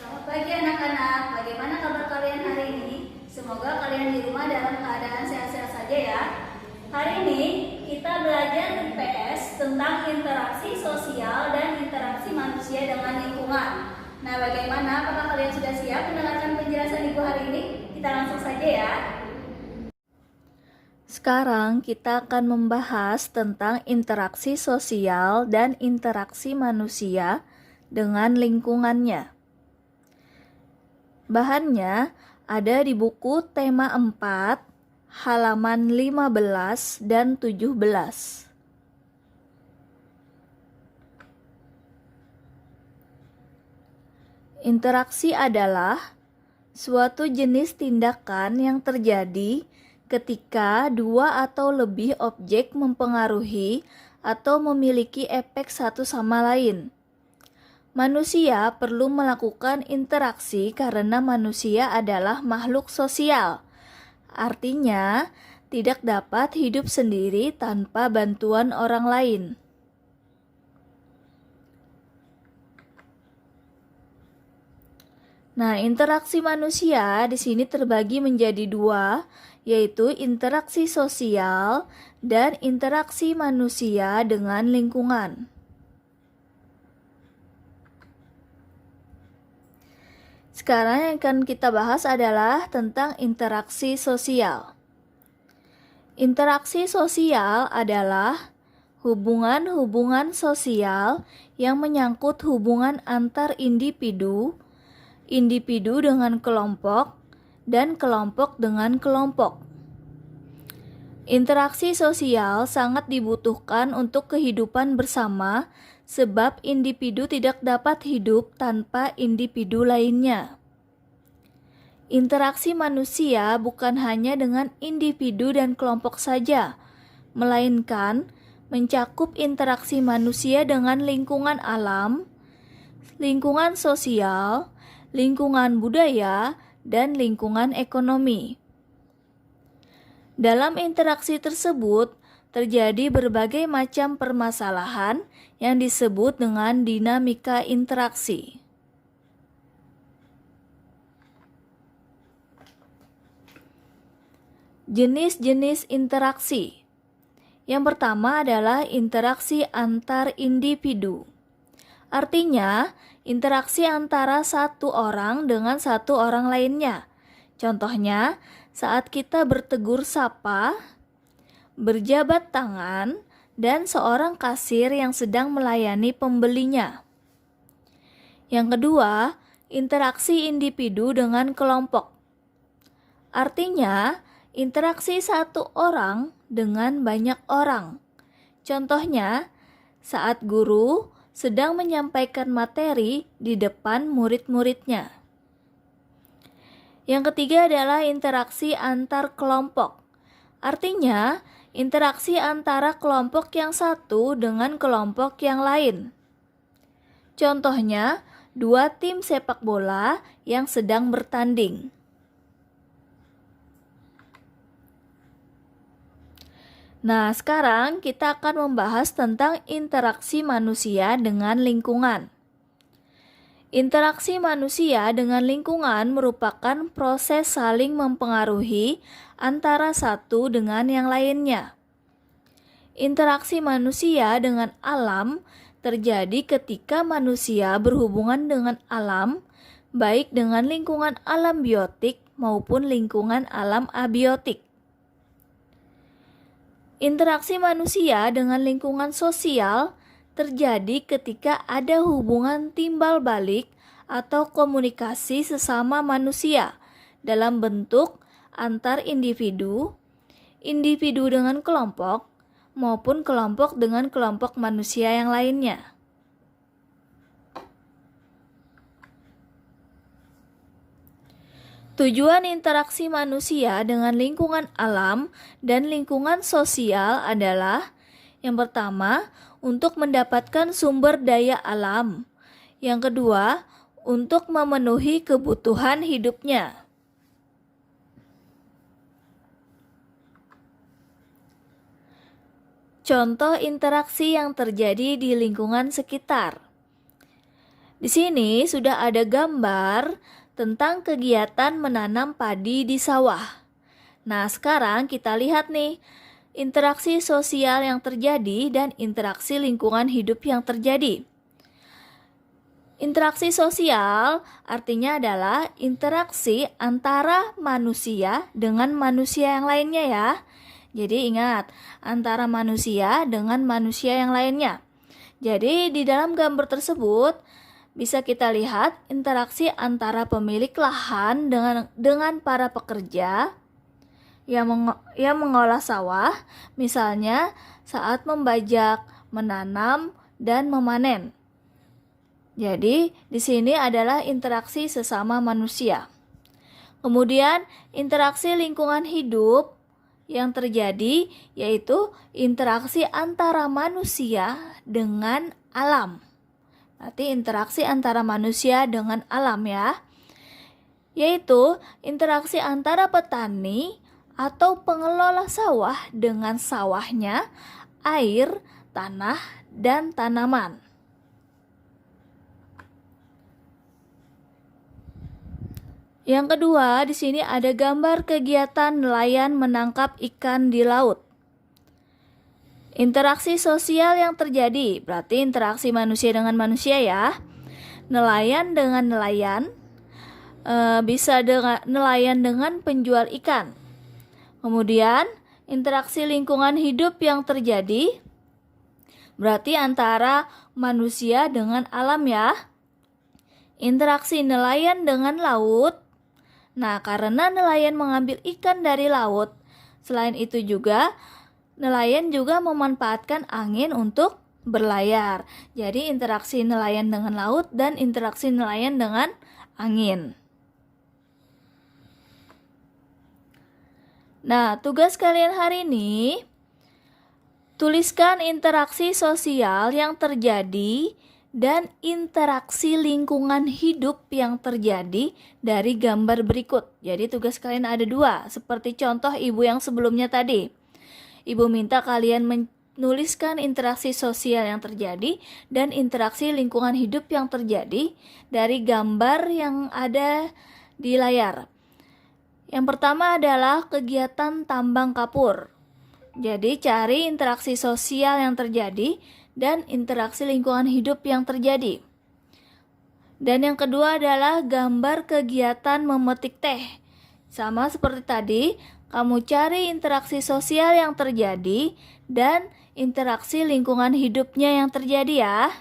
Selamat pagi anak-anak, bagaimana kabar kalian hari ini? Semoga kalian di rumah dalam keadaan sehat-sehat saja ya. Hari ini kita belajar IPS tentang interaksi sosial dan interaksi manusia dengan lingkungan. Nah, bagaimana? Apakah kalian sudah siap mendengarkan penjelasan Ibu hari ini? Kita langsung saja ya. Sekarang kita akan membahas tentang interaksi sosial dan interaksi manusia dengan lingkungannya. Bahannya ada di buku tema 4, halaman 15 dan 17. Interaksi adalah suatu jenis tindakan yang terjadi ketika dua atau lebih objek mempengaruhi atau memiliki efek satu sama lain. Manusia perlu melakukan interaksi karena manusia adalah makhluk sosial. Artinya, tidak dapat hidup sendiri tanpa bantuan orang lain. Nah, interaksi manusia di sini terbagi menjadi dua, yaitu interaksi sosial dan interaksi manusia dengan lingkungan. Sekarang yang akan kita bahas adalah tentang interaksi sosial. Interaksi sosial adalah hubungan-hubungan sosial yang menyangkut hubungan antar individu, individu dengan kelompok, dan kelompok dengan kelompok. Interaksi sosial sangat dibutuhkan untuk kehidupan bersama sebab individu tidak dapat hidup tanpa individu lainnya. Interaksi manusia bukan hanya dengan individu dan kelompok saja, melainkan mencakup interaksi manusia dengan lingkungan alam, lingkungan sosial, lingkungan budaya, dan lingkungan ekonomi. Dalam interaksi tersebut, terjadi berbagai macam permasalahan yang disebut dengan dinamika interaksi. Jenis-jenis interaksi. Yang pertama adalah interaksi antar individu. Artinya, interaksi antara satu orang dengan satu orang lainnya. Contohnya, saat kita bertegur sapa, berjabat tangan, dan seorang kasir yang sedang melayani pembelinya. Yang kedua, interaksi individu dengan kelompok. Artinya, interaksi satu orang dengan banyak orang. Contohnya, saat guru sedang menyampaikan materi di depan murid-muridnya. Yang ketiga adalah interaksi antar kelompok. Artinya, interaksi antara kelompok yang satu dengan kelompok yang lain. Contohnya, dua tim sepak bola yang sedang bertanding. Nah, sekarang kita akan membahas tentang interaksi manusia dengan lingkungan. Interaksi manusia dengan lingkungan merupakan proses saling mempengaruhi antara satu dengan yang lainnya. Interaksi manusia dengan alam terjadi ketika manusia berhubungan dengan alam, baik dengan lingkungan alam biotik maupun lingkungan alam abiotik. Interaksi manusia dengan lingkungan sosial terjadi ketika ada hubungan timbal balik atau komunikasi sesama manusia dalam bentuk antar individu, individu dengan kelompok, maupun kelompok dengan kelompok manusia yang lainnya. Tujuan interaksi manusia dengan lingkungan alam dan lingkungan sosial adalah yang pertama, untuk mendapatkan sumber daya alam. Yang kedua, untuk memenuhi kebutuhan hidupnya. Contoh interaksi yang terjadi di lingkungan sekitar. Di sini sudah ada gambar tentang kegiatan menanam padi di sawah. Nah, sekarang kita lihat nih, interaksi sosial yang terjadi dan interaksi lingkungan hidup yang terjadi. Interaksi sosial artinya adalah interaksi antara manusia dengan manusia yang lainnya ya. Jadi ingat, antara manusia dengan manusia yang lainnya. Jadi di dalam gambar tersebut bisa kita lihat interaksi antara pemilik lahan dengan para pekerja yang mengolah sawah, misalnya saat membajak, menanam, dan memanen. Jadi, di sini adalah interaksi sesama manusia. Kemudian, interaksi lingkungan hidup yang terjadi yaitu interaksi antara manusia dengan alam. Berarti interaksi antara manusia dengan alam ya. Yaitu interaksi antara petani atau pengelola sawah dengan sawahnya, air, tanah, dan tanaman. Yang kedua, di sini ada gambar kegiatan nelayan menangkap ikan di laut. Interaksi sosial yang terjadi, berarti interaksi manusia dengan manusia ya. Nelayan dengan nelayan, bisa dengan nelayan dengan penjual ikan. Kemudian, interaksi lingkungan hidup yang terjadi, berarti antara manusia dengan alam ya. Interaksi nelayan dengan laut. Nah, karena nelayan mengambil ikan dari laut, selain itu juga nelayan juga memanfaatkan angin untuk berlayar. Jadi interaksi nelayan dengan laut dan interaksi nelayan dengan angin. Nah, tugas kalian hari ini, tuliskan interaksi sosial yang terjadi dan interaksi lingkungan hidup yang terjadi dari gambar berikut. Jadi tugas kalian ada 2, seperti contoh ibu yang sebelumnya tadi. Ibu minta kalian menuliskan interaksi sosial yang terjadi dan interaksi lingkungan hidup yang terjadi dari gambar yang ada di layar. Yang pertama adalah kegiatan tambang kapur. Jadi cari interaksi sosial yang terjadi dan interaksi lingkungan hidup yang terjadi. Dan yang kedua adalah gambar kegiatan memetik teh. Sama seperti tadi, kamu cari interaksi sosial yang terjadi dan interaksi lingkungan hidupnya yang terjadi ya.